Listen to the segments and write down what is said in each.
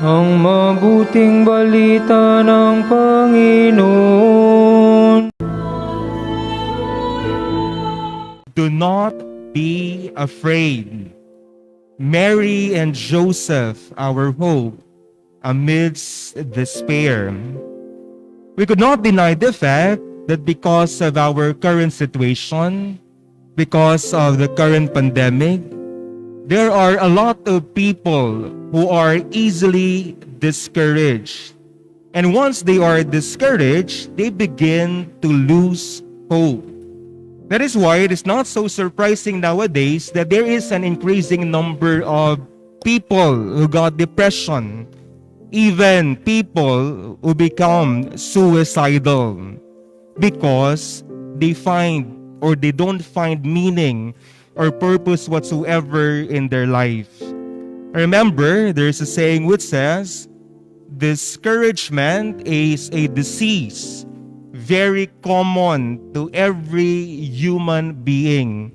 Ang mabuting balita ng Panginoon. Do not be afraid. Mary and Joseph, our hope amidst despair. We could not deny the fact that because of our current situation, because of the current pandemic, there are a lot of people who are easily discouraged. And once they are discouraged, they begin to lose hope. That is why it is not so surprising nowadays that there is an increasing number of people who got depression, even people who become suicidal because they find or they don't find meaning or purpose whatsoever in their life. Remember, there's a saying which says, discouragement is a disease very common to every human being.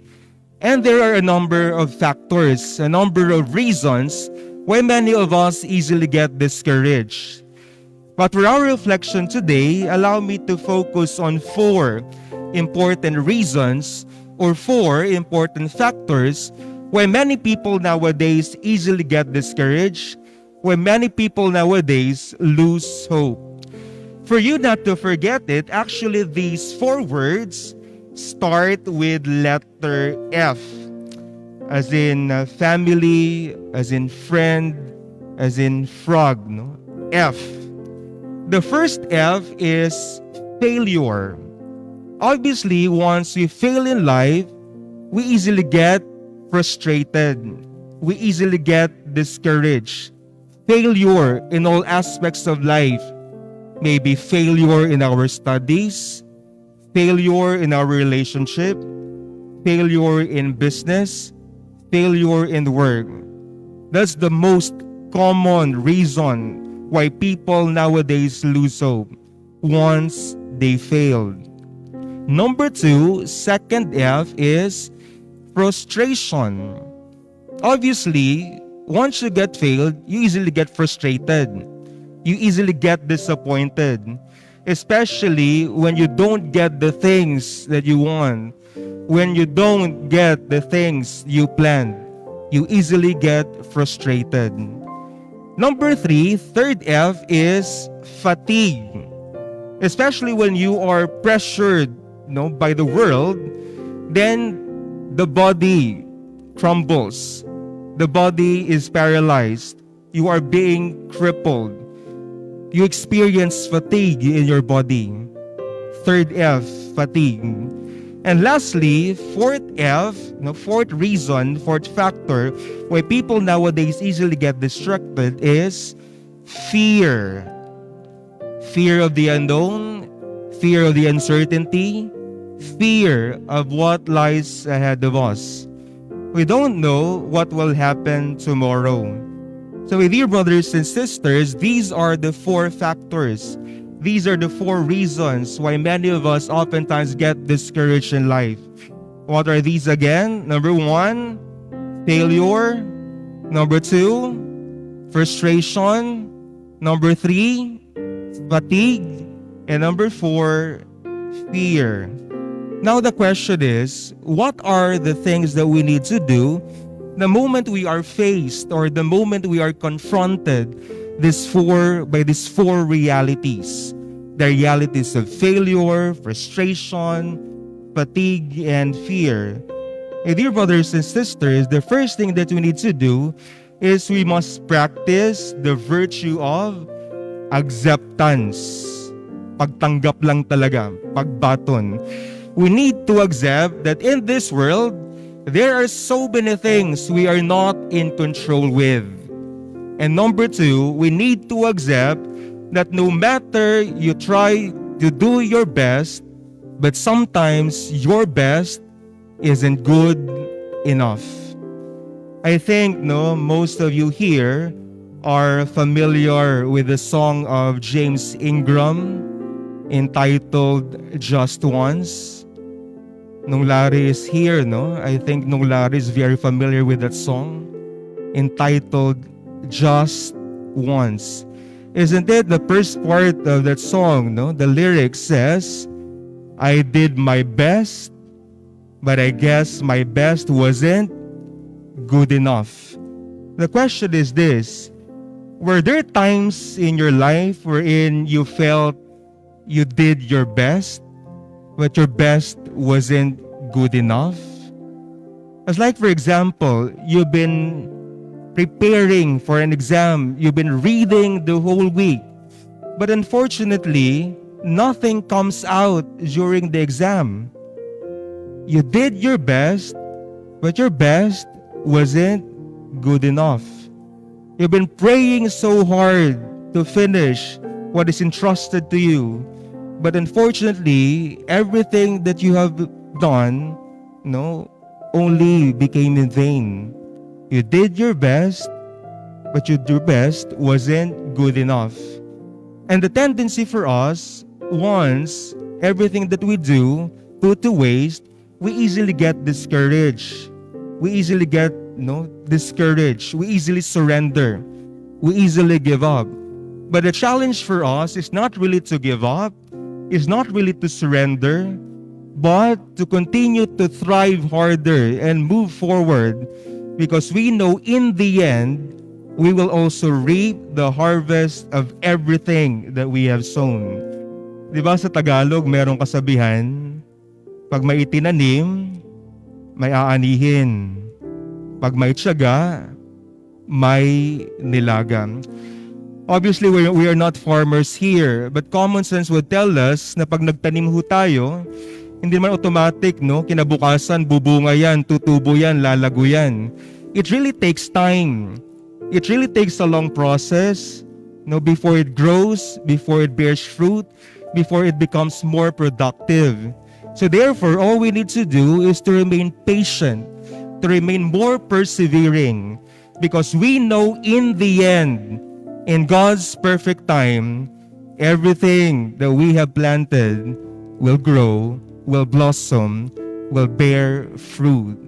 And there are a number of factors, a number of reasons why many of us easily get discouraged. But for our reflection today, allow me to focus on 4 important reasons or 4 important factors why many people nowadays easily get discouraged, why many people nowadays lose hope. For you not to forget it, actually these 4 words start with letter F, as in family, as in friend, as in frog, no? F. The first F is failure. Obviously, once we fail in life, we easily get frustrated. We easily get discouraged. Failure in all aspects of life. Maybe failure in our studies, failure in our relationship, failure in business, failure in work. That's the most common reason why people nowadays lose hope once they failed. Number 2, second F is frustration. Obviously, once you get failed, you easily get frustrated. You easily get disappointed, especially when you don't get the things that you want, when you don't get the things you planned. You easily get frustrated. Number 3, third F is fatigue. Especially when you are pressured, by the world, then the body crumbles. The body is paralyzed. You are being crippled. You experience fatigue in your body. Third F, fatigue. And lastly, fourth F, fourth reason, fourth factor why people nowadays easily get distracted is fear. Fear of the unknown, fear of the uncertainty, fear of what lies ahead of us. We don't know what will happen tomorrow. So dear brothers and sisters, these are the 4 factors. These are the 4 reasons why many of us oftentimes get discouraged in life. What are these again? Number 1, failure. Number 2, frustration. Number 3, fatigue. And number 4, fear. Now the question is, what are the things that we need to do the moment we are faced or the moment we are confronted by these 4 realities? The realities of failure, frustration, fatigue, and fear. Dear brothers and sisters, the first thing that we need to do is we must practice the virtue of acceptance. Pagtanggap lang talaga, pagbaton. We need to accept that in this world, there are so many things we are not in control with. And number 2, we need to accept that no matter you try to do your best, but sometimes your best isn't good enough. I think most of you here are familiar with the song of James Ingram entitled Just Once. Nung Larry is here, I think Nung Larry is very familiar with that song entitled Just once. Isn't it? The first part of that song, no? The lyric says, I did my best, but I guess my best wasn't good enough. The question is this: were there times in your life wherein you felt you did your best, but your best wasn't good enough? As like, for example, you've been preparing for an exam, you've been reading the whole week, but unfortunately, nothing comes out during the exam. You did your best, but your best wasn't good enough. You've been praying so hard to finish what is entrusted to you, but unfortunately, everything that you have done, only became in vain. You did your best, but your best wasn't good enough. And the tendency for us, once everything that we do put to waste, we easily get discouraged. We easily get discouraged. We easily surrender. We easily give up. But the challenge for us is not really to give up, is not really to surrender, but to continue to thrive harder and move forward, because we know in the end, we will also reap the harvest of everything that we have sown. Diba sa Tagalog, merong kasabihan, pag may itinanim, may aanihin. Pag may tiyaga, may nilaga. Obviously, we are not farmers here, but common sense would tell us na pag nagtanim ho tayo, hindi naman automatic, kinabukasan, bubunga yan, tutubo yan, lalago yan. It really takes time. It really takes a long process, before it grows, before it bears fruit, before it becomes more productive. So therefore, all we need to do is to remain patient, to remain more persevering, because we know in the end, in God's perfect time, everything that we have planted will grow, will blossom, will bear fruit.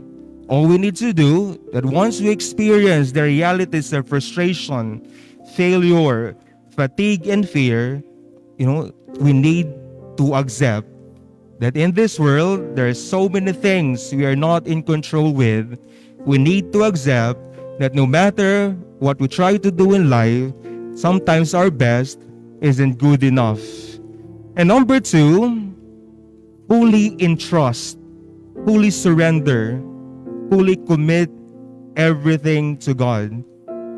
All we need to do, that once we experience the realities of frustration, failure, fatigue, and fear, we need to accept that in this world, there are so many things we are not in control with. We need to accept that no matter what we try to do in life, sometimes our best isn't good enough. And number two, fully entrust, fully surrender, fully commit everything to God.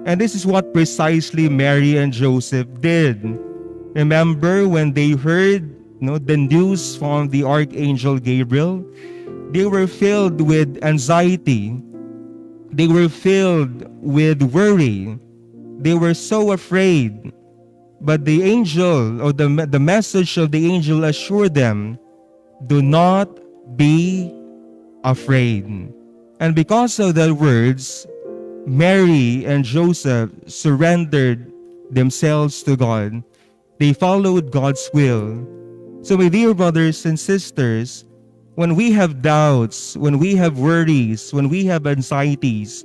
And this is what precisely Mary and Joseph did. Remember when they heard the news from the Archangel Gabriel, they were filled with anxiety. They were filled with worry. They were so afraid. But the angel, or the message of the angel assured them, do not be afraid. And because of the words, Mary and Joseph surrendered themselves to God. They followed God's will. So my dear brothers and sisters, when we have doubts, when we have worries, when we have anxieties,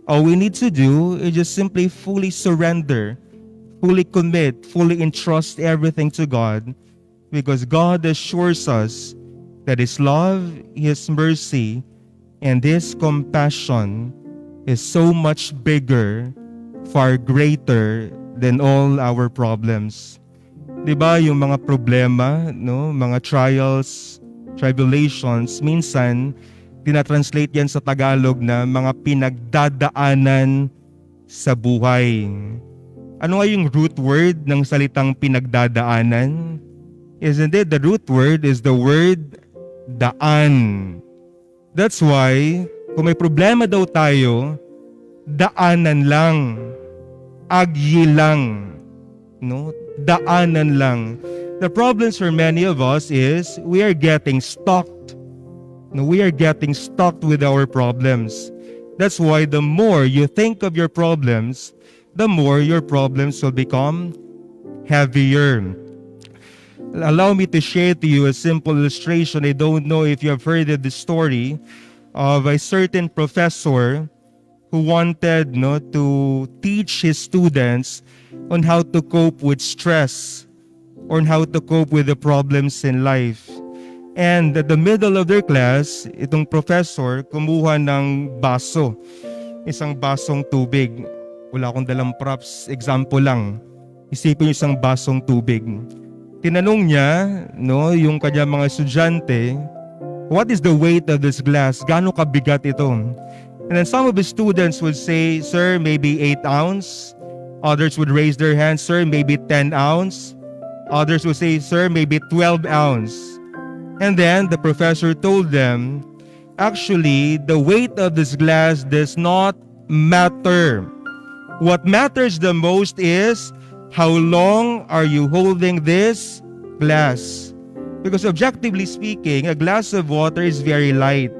all we need to do is just simply fully surrender, fully commit, fully entrust everything to God, because God assures us that His love, His mercy, and His compassion is so much bigger, far greater than all our problems. Diba yung mga problema, mga trials, tribulations, minsan tinatranslate yan sa Tagalog na mga pinagdadaanan sa buhay. Ano nga yung root word ng salitang pinagdadaanan? Isn't it? The root word is the word daan. That's why, kung may problema daw tayo, daanan lang, agyi lang, daanan lang. The problems for many of us is we are getting stuck. We are getting stuck with our problems. That's why the more you think of your problems, the more your problems will become heavier. Allow me to share to you a simple illustration. I don't know if you have heard of the story of a certain professor who wanted to teach his students on how to cope with stress or on how to cope with the problems in life. And at the middle of their class, itong professor kumuha ng baso, isang basong tubig. Wala akong dalang props, example lang. Isipin niyo isang basong tubig. Tinanong niya, yung kanyang mga estudyante, what is the weight of this glass? Gaano kabigat ito? And then some of the students would say, sir, maybe 8 ounce. Others would raise their hands, sir, maybe 10 ounce. Others would say, sir, maybe 12 ounce. And then the professor told them, actually, the weight of this glass does not matter. What matters the most is how long are you holding this glass? Because objectively speaking, a glass of water is very light.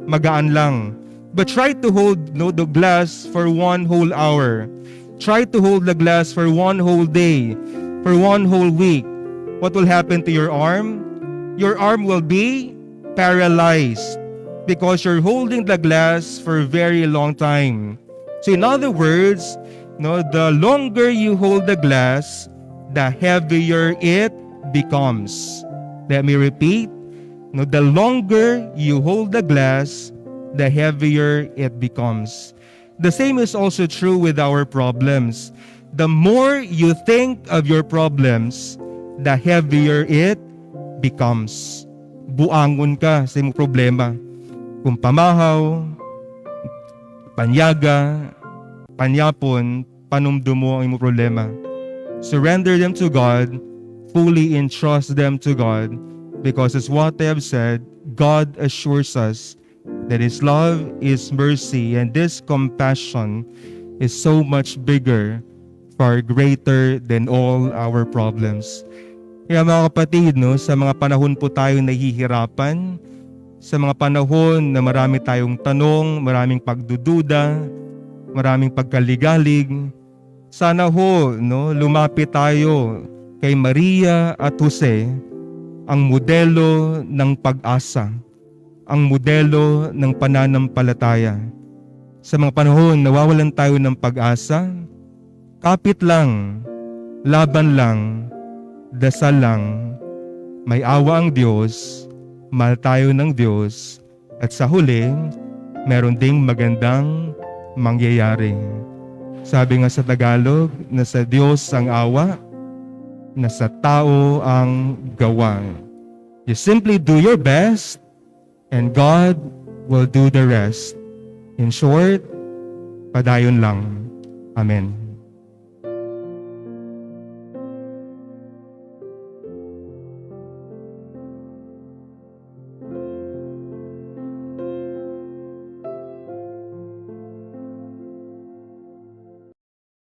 Magaan lang. But try to hold the glass for 1 whole hour. Try to hold the glass for 1 whole day, for 1 whole week. What will happen to your arm? Your arm will be paralyzed because you're holding the glass for a very long time. So in other words, the longer you hold the glass, the heavier it becomes. Let me repeat. The longer you hold the glass, the heavier it becomes. The same is also true with our problems. The more you think of your problems, the heavier it becomes. Buangon ka sa iyong problema. Kung pamahaw, panyaga, panyapon, panumdum mo ang iyong problema. Surrender them to God, fully entrust them to God, because as what I have said, God assures us that His love, His mercy, and this compassion is so much bigger, far greater than all our problems. Kaya mga kapatid, sa mga panahon po tayo nahihirapan, sa mga panahon na marami tayong tanong, maraming pagdududa, maraming pagkaligalig, sana lumapit tayo kay Maria at Jose, ang modelo ng pag-asa, ang modelo ng pananampalataya. Sa mga panahon nawawalan tayo ng pag-asa, kapit lang, laban lang, dasal lang, may awa ang Diyos, mahal tayo ng Diyos, at sa huli, meron ding magandang mangyayari. Sabi nga sa Tagalog, na sa Diyos ang awa, na sa tao ang gawa. You simply do your best, and God will do the rest. In short, padayon lang. Amen.